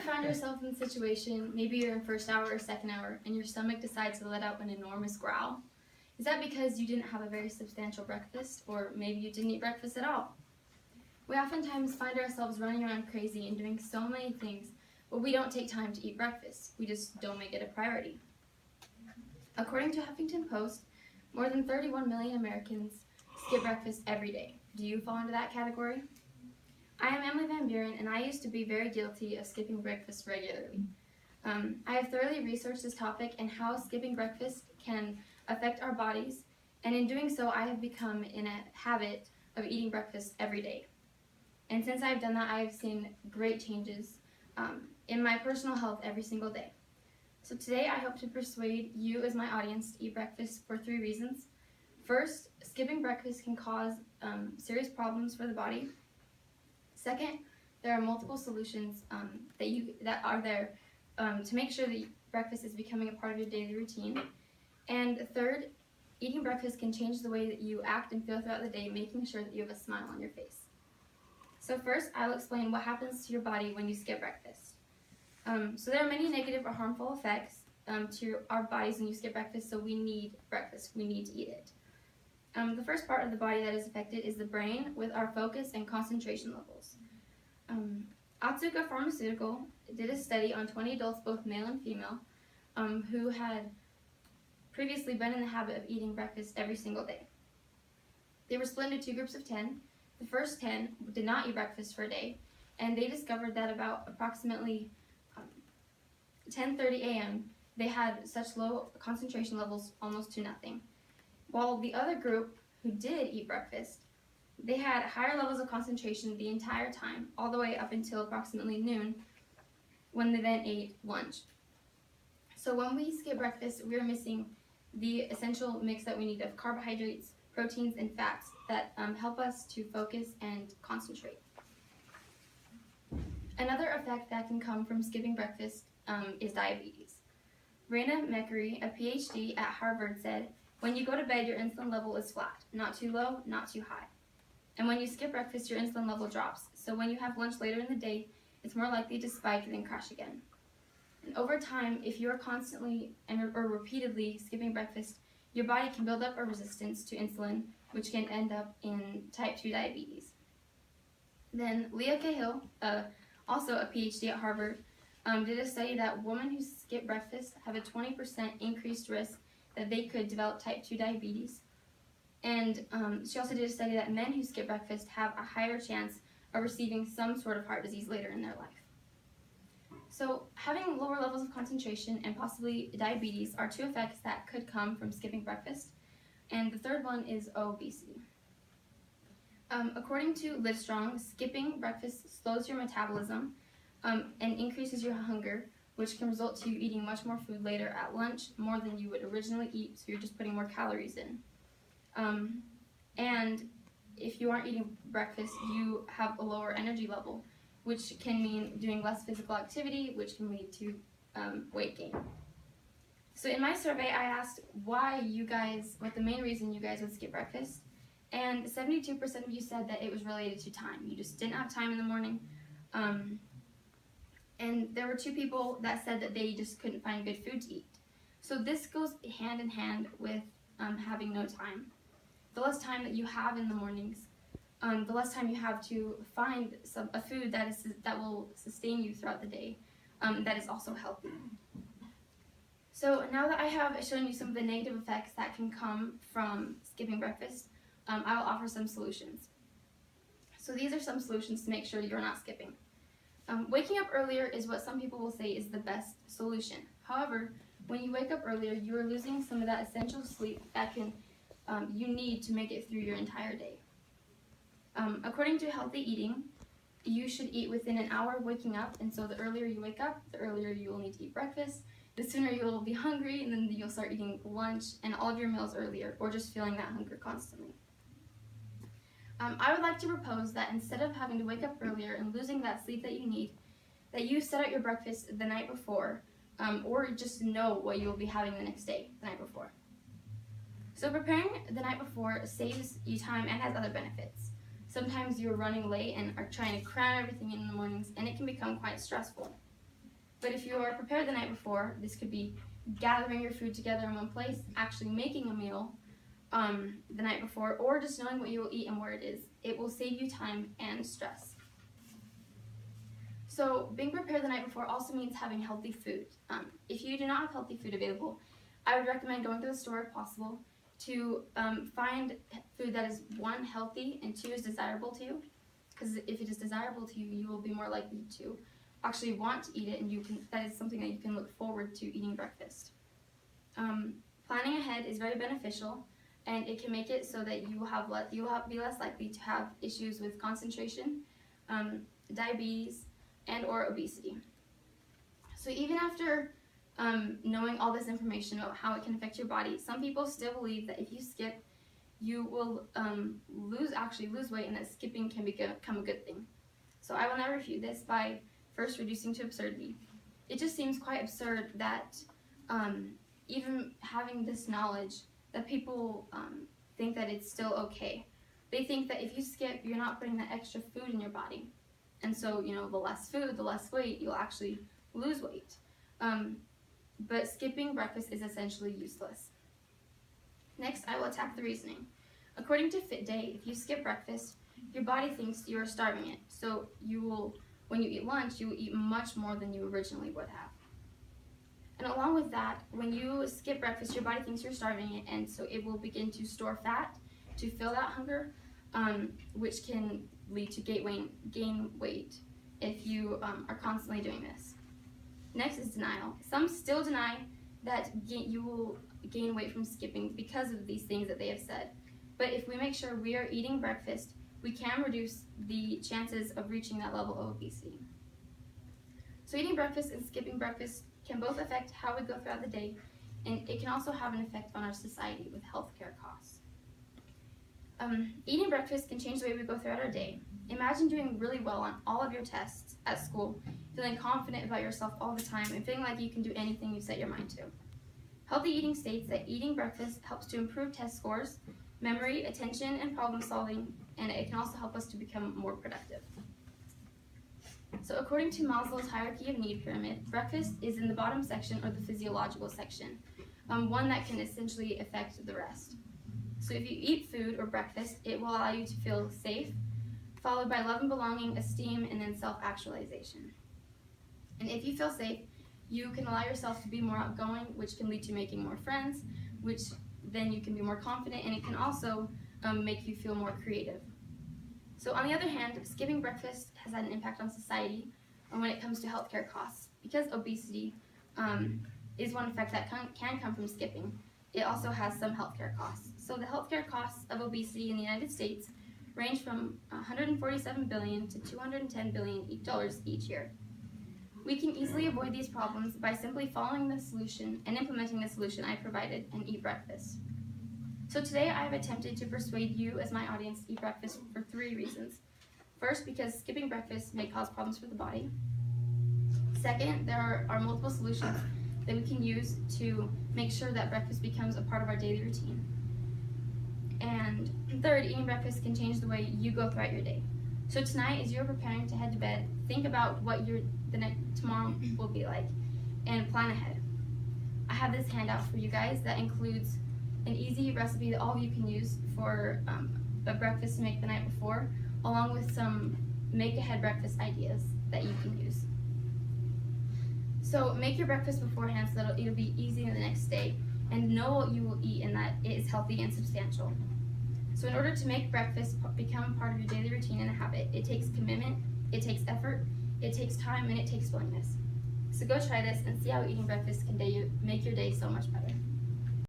found yourself in a situation, maybe you're in first hour or second hour, and your stomach decides to let out an enormous growl? Is that because you didn't have a very substantial breakfast, or maybe you didn't eat breakfast at all? We oftentimes find ourselves running around crazy and doing so many things, but we don't take time to eat breakfast. We just don't make it a priority. According to Huffington Post, more than 31 million Americans skip breakfast every day. Do you fall into that category? I am Emily Van Buren, and I used to be very guilty of skipping breakfast regularly. I have thoroughly researched this topic and how skipping breakfast can affect our bodies, and in doing so, I have become in a habit of eating breakfast every day. And since I've done that, I have seen great changes in my personal health every single day. So today, I hope to persuade you as my audience to eat breakfast for 3 reasons. First, skipping breakfast can cause serious problems for the body. Second, there are multiple solutions that are there to make sure that breakfast is becoming a part of your daily routine. And third, eating breakfast can change the way that you act and feel throughout the day, making sure that you have a smile on your face. So first, I'll explain what happens to your body when you skip breakfast. So there are many negative or harmful effects to our bodies when you skip breakfast, so we need breakfast. We need to eat it. The first part of the body that is affected is the brain, with our focus and concentration levels. Otsuka Pharmaceutical did a study on 20 adults, both male and female, who had previously been in the habit of eating breakfast every single day. They were split into 2 groups of 10. The first 10 did not eat breakfast for a day, and they discovered that about approximately 10:30 a.m., they had such low concentration levels, almost to nothing. While the other group, who did eat breakfast, they had higher levels of concentration the entire time, all the way up until approximately noon, when they then ate lunch. So when we skip breakfast, we are missing the essential mix that we need of carbohydrates, proteins, and fats that help us to focus and concentrate. Another effect that can come from skipping breakfast is diabetes. Raina Mekari, a PhD at Harvard, said, "When you go to bed, your insulin level is flat, not too low, not too high. And when you skip breakfast, your insulin level drops. So when you have lunch later in the day, it's more likely to spike and then crash again." And over time, if you are constantly or repeatedly skipping breakfast, your body can build up a resistance to insulin, which can end up in type 2 diabetes. Then Leah Cahill, also a PhD at Harvard, did a study that women who skip breakfast have a 20% increased risk that they could develop type 2 diabetes. And she also did a study that men who skip breakfast have a higher chance of receiving some sort of heart disease later in their life. So having lower levels of concentration and possibly diabetes are 2 effects that could come from skipping breakfast. And the third one is obesity. According to Livestrong, skipping breakfast slows your metabolism and increases your hunger, which can result to you eating much more food later at lunch, more than you would originally eat, so you're just putting more calories in. And if you aren't eating breakfast, you have a lower energy level, which can mean doing less physical activity, which can lead to weight gain. So in my survey, I asked what the main reason you guys would skip breakfast, and 72% of you said that it was related to time. You just didn't have time in the morning. And there were 2 people that said that they just couldn't find good food to eat. So this goes hand in hand with having no time. The less time that you have in the mornings, the less time you have to find a food that will sustain you throughout the day, that is also healthy. So now that I have shown you some of the negative effects that can come from skipping breakfast, I will offer some solutions. So these are some solutions to make sure you're not skipping. Waking up earlier is what some people will say is the best solution. However, when you wake up earlier, you are losing some of that essential sleep that you need to make it through your entire day. According to healthy eating, you should eat within an hour of waking up, and so the earlier you wake up, the earlier you will need to eat breakfast, the sooner you will be hungry, and then you'll start eating lunch and all of your meals earlier, or just feeling that hunger constantly. I would like to propose that instead of having to wake up earlier and losing that sleep that you need, that you set out your breakfast the night before, or just know what you will be having the next day, the night before. So preparing the night before saves you time and has other benefits. Sometimes you're running late and are trying to cram everything in the mornings, and it can become quite stressful. But if you are prepared the night before, this could be gathering your food together in one place, actually making a meal the night before, or just knowing what you will eat and where it is. It will save you time and stress. So being prepared the night before also means having healthy food. If you do not have healthy food available, I would recommend going to the store if possible to find food that is, one, healthy, and two, is desirable to you. Because if it is desirable to you, you will be more likely to actually want to eat it, and that is something that you can look forward to eating breakfast. Planning ahead is very beneficial, and it can make it so that you will be less likely to have issues with concentration, diabetes, and or obesity. So even after knowing all this information about how it can affect your body, some people still believe that if you skip, you will lose weight, and that skipping can become a good thing. So I will now refute this by first reducing to absurdity. It just seems quite absurd that even having this knowledge, that people think that it's still okay. They think that if you skip, you're not putting that extra food in your body. And so, the less food, the less weight, you'll actually lose weight. But skipping breakfast is essentially useless. Next, I will attack the reasoning. According to Fit Day, if you skip breakfast, your body thinks you are starving it. So when you eat lunch, you will eat much more than you originally would have. And along with that, when you skip breakfast, your body thinks you're starving it, and so it will begin to store fat to fill that hunger, which can lead to gain weight if you are constantly doing this. Next is denial. Some still deny that you will gain weight from skipping because of these things that they have said. But if we make sure we are eating breakfast, we can reduce the chances of reaching that level of obesity. So eating breakfast and skipping breakfast can both affect how we go throughout the day, and it can also have an effect on our society with healthcare costs. Eating breakfast can change the way we go throughout our day. Imagine doing really well on all of your tests at school, feeling confident about yourself all the time, and feeling like you can do anything you set your mind to. Healthy eating states that eating breakfast helps to improve test scores, memory, attention, and problem solving, and it can also help us to become more productive. So according to Maslow's hierarchy of need pyramid, breakfast is in the bottom section, or the physiological section, one that can essentially affect the rest. So if you eat food or breakfast, it will allow you to feel safe, followed by love and belonging, esteem, and then self-actualization. And if you feel safe, you can allow yourself to be more outgoing, which can lead to making more friends, which then you can be more confident, and it can also make you feel more creative. So on the other hand, skipping breakfast has had an impact on society when it comes to healthcare costs. Because obesity is one effect that can come from skipping, it also has some healthcare costs. So the healthcare costs of obesity in the United States range from $147 billion to $210 billion each year. We can easily avoid these problems by simply following the solution and implementing the solution I provided and eat breakfast. So today I have attempted to persuade you as my audience to eat breakfast for 3 reasons. First, because skipping breakfast may cause problems for the body. Second, there are multiple solutions that we can use to make sure that breakfast becomes a part of our daily routine. And third, eating breakfast can change the way you go throughout your day. So tonight, as you're preparing to head to bed, think about what tomorrow will be like, and plan ahead. I have this handout for you guys that includes an easy recipe that all of you can use for a breakfast to make the night before, along with some make-ahead breakfast ideas that you can use. So make your breakfast beforehand so that it'll be easy the next day, and know what you will eat and that it is healthy and substantial. So in order to make breakfast become part of your daily routine and a habit, it takes commitment, it takes effort, it takes time, and it takes willingness. So go try this and see how eating breakfast can make your day so much better.